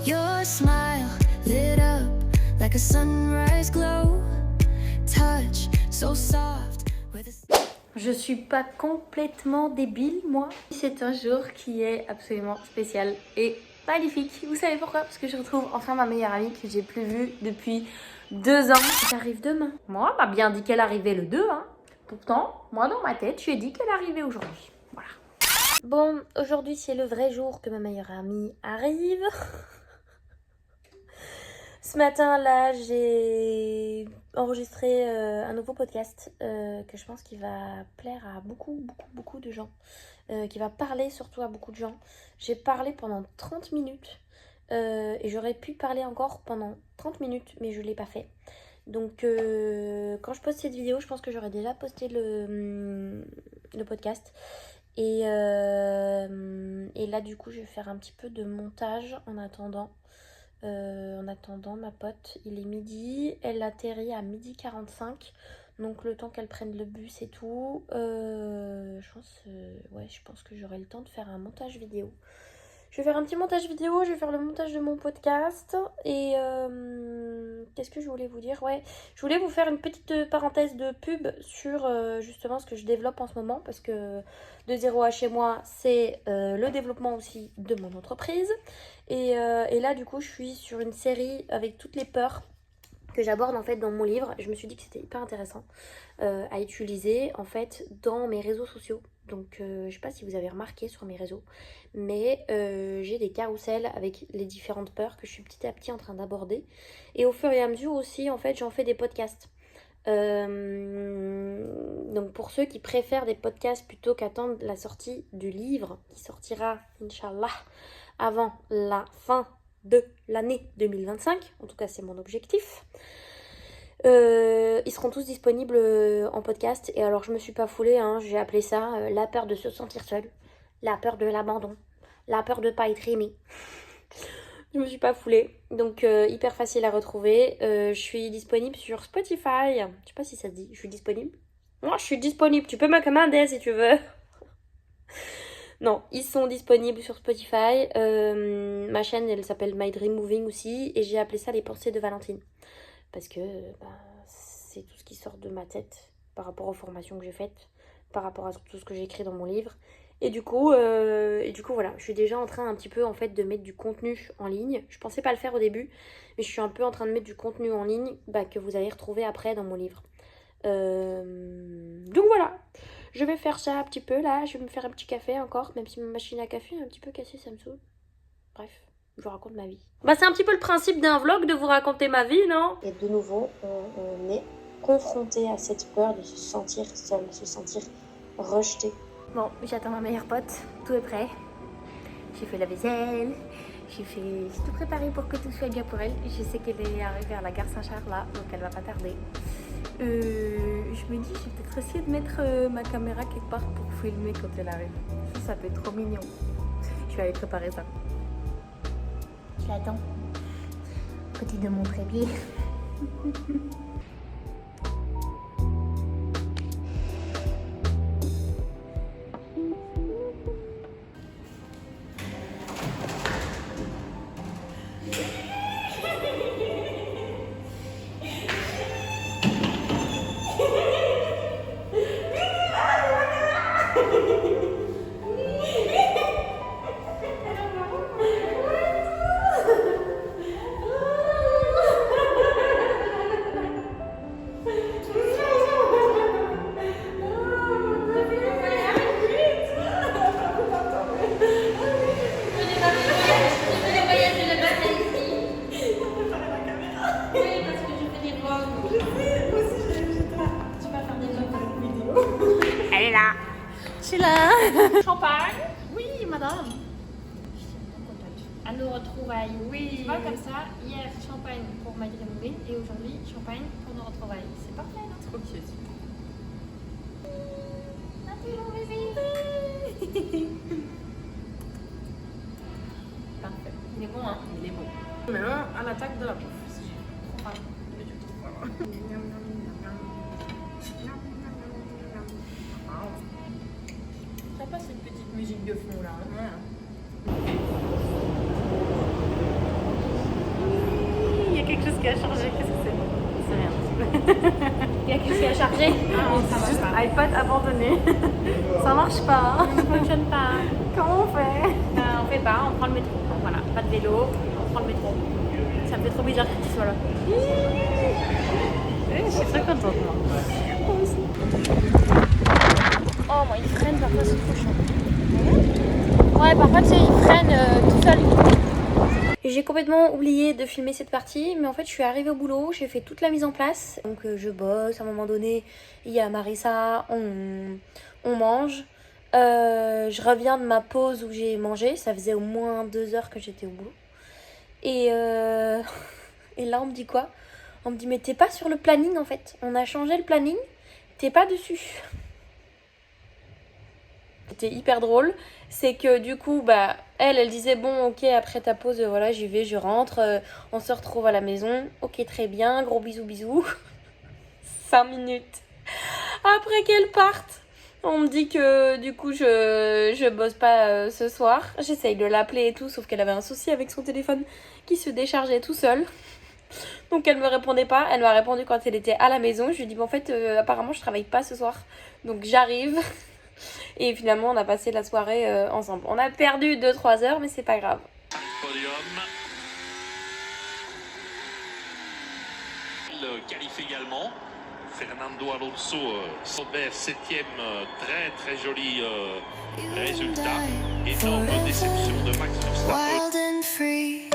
Your smile lit up like a sunrise glow. Touch so soft with a... Je suis pas complètement débile, moi. C'est un jour qui est absolument spécial et magnifique. Vous savez pourquoi? Parce que je retrouve enfin ma meilleure amie que j'ai plus vue depuis 2 ans. J'arrive demain. Moi, on m'a bien dit qu'elle arrivait le 2, hein. Pourtant, moi dans ma tête, je lui ai dit qu'elle arrivait aujourd'hui. Voilà. Bon, aujourd'hui c'est le vrai jour que ma meilleure amie arrive. Ce matin là j'ai enregistré un nouveau podcast que je pense qu'il va plaire à beaucoup de gens, qui va parler surtout à beaucoup de gens. J'ai parlé pendant 30 minutes et j'aurais pu parler encore pendant 30 minutes mais je ne l'ai pas fait. Donc quand je poste cette vidéo je pense que j'aurais déjà posté le podcast. Et là du coup je vais faire un petit peu de montage en attendant. Ma pote, il est midi, elle atterrit à 12h45, donc le temps qu'elle prenne le bus et tout, je pense que j'aurai le temps de faire un montage vidéo. Je vais faire un petit montage vidéo, je vais faire le montage de mon podcast et qu'est-ce que je voulais vous dire? Ouais, je voulais vous faire une petite parenthèse de pub sur justement ce que je développe en ce moment parce que de 0 à chez moi, c'est le développement aussi de mon entreprise et là du coup je suis sur une série avec toutes les peurs que j'aborde en fait dans mon livre. Je me suis dit que c'était hyper intéressant à utiliser en fait dans mes réseaux sociaux. Donc je sais pas si vous avez remarqué sur mes réseaux, mais j'ai des carousels avec les différentes peurs que je suis petit à petit en train d'aborder. Et au fur et à mesure aussi en fait j'en fais des podcasts. Donc pour ceux qui préfèrent des podcasts plutôt qu'attendre la sortie du livre qui sortira Inch'Allah avant la fin de l'année 2025, en tout cas c'est mon objectif. Ils seront tous disponibles en podcast. Et alors je me suis pas foulée, hein, j'ai appelé ça la peur de se sentir seule, la peur de l'abandon, la peur de pas être aimée. Je me suis pas foulée, donc hyper facile à retrouver. Je suis disponible sur Spotify, je sais pas si ça se dit, je suis disponible. Moi je suis disponible, tu peux me commander si tu veux. Non, ils sont disponibles sur Spotify. Ma chaîne, elle s'appelle My Dream Moving aussi. Et j'ai appelé ça les pensées de Valentine. Parce que c'est tout ce qui sort de ma tête par rapport aux formations que j'ai faites, par rapport à tout ce que j'ai écrit dans mon livre. Et du coup, voilà, je suis déjà en train un petit peu en fait de mettre du contenu en ligne. Je pensais pas le faire au début, mais je suis un peu en train de mettre du contenu en ligne que vous allez retrouver après dans mon livre. Donc voilà. Je vais faire ça un petit peu là, je vais me faire un petit café encore, même si ma machine à café est un petit peu cassée, ça me saoule. Bref, je vous raconte ma vie. Bah c'est un petit peu le principe d'un vlog de vous raconter ma vie, non? Et de nouveau, on est confronté à cette peur de se sentir seule, se sentir rejeté. Bon, j'attends ma meilleure pote, tout est prêt. J'ai fait la vaisselle, j'ai tout préparé pour que tout soit bien pour elle. Je sais qu'elle est arrivée à la gare Saint-Charles là, donc elle va pas tarder. Je me dis, je vais peut-être essayer de mettre ma caméra quelque part pour filmer quand elle arrive. Ça peut être trop mignon. Je vais aller préparer ça. Je l'attends. Côté de mon trépied. Je suis là. Champagne? Oui, madame. À nos retrouvailles. Oui. Tu vois, comme ça, hier, champagne pour My Dream Moving et aujourd'hui, champagne pour nos retrouvailles. C'est parfait, non? Trop cute. Salut, mon bébé. Parfait. Il est bon, hein? Il est bon. Maintenant, à l'attaque de la bouffe. Si j'ai trop faim. vieux fond là. Hein. Il y a quelque chose qui a changé, qu'est-ce que c'est rien. Il y a quelque chose à charger. Ça va Juste pas. iPad abandonné. Ça marche pas. Ça ne fonctionne pas. Comment on fait? On fait pas, on prend le métro. Voilà, pas de vélo, on prend le métro. Ça me fait trop bizarre que tu sois là. Je suis très contente moi. Oh, moi, il freine parfois, c'est trop chiant. Ouais, parfois, tu sais, il freine tout seul. J'ai complètement oublié de filmer cette partie, mais en fait, je suis arrivée au boulot, j'ai fait toute la mise en place. Donc, je bosse, à un moment donné, il y a Marissa, on mange. Je reviens de ma pause où j'ai mangé, ça faisait au moins 2 heures que j'étais au boulot. Et là, on me dit quoi? On me dit, mais t'es pas sur le planning en fait. On a changé le planning, t'es pas dessus. C'était hyper drôle. C'est que du coup, bah, elle disait, bon, ok, après ta pause, voilà, j'y vais, je rentre. On se retrouve à la maison. Ok, très bien, gros bisous, bisous. 5 minutes après qu'elle parte, on me dit que du coup, je bosse pas ce soir. J'essaye de l'appeler et tout, sauf qu'elle avait un souci avec son téléphone qui se déchargeait tout seul. Donc elle me répondait pas, elle m'a répondu quand elle était à la maison. Je lui ai dit bon, en fait apparemment je travaille pas ce soir, donc j'arrive. Et finalement on a passé la soirée ensemble. On a perdu 2-3 heures mais c'est pas grave. Podium. Il qualifie également. Fernando Alonso vers 7ème, très joli résultat. Énorme déception de Max Verstappen. Wild and free.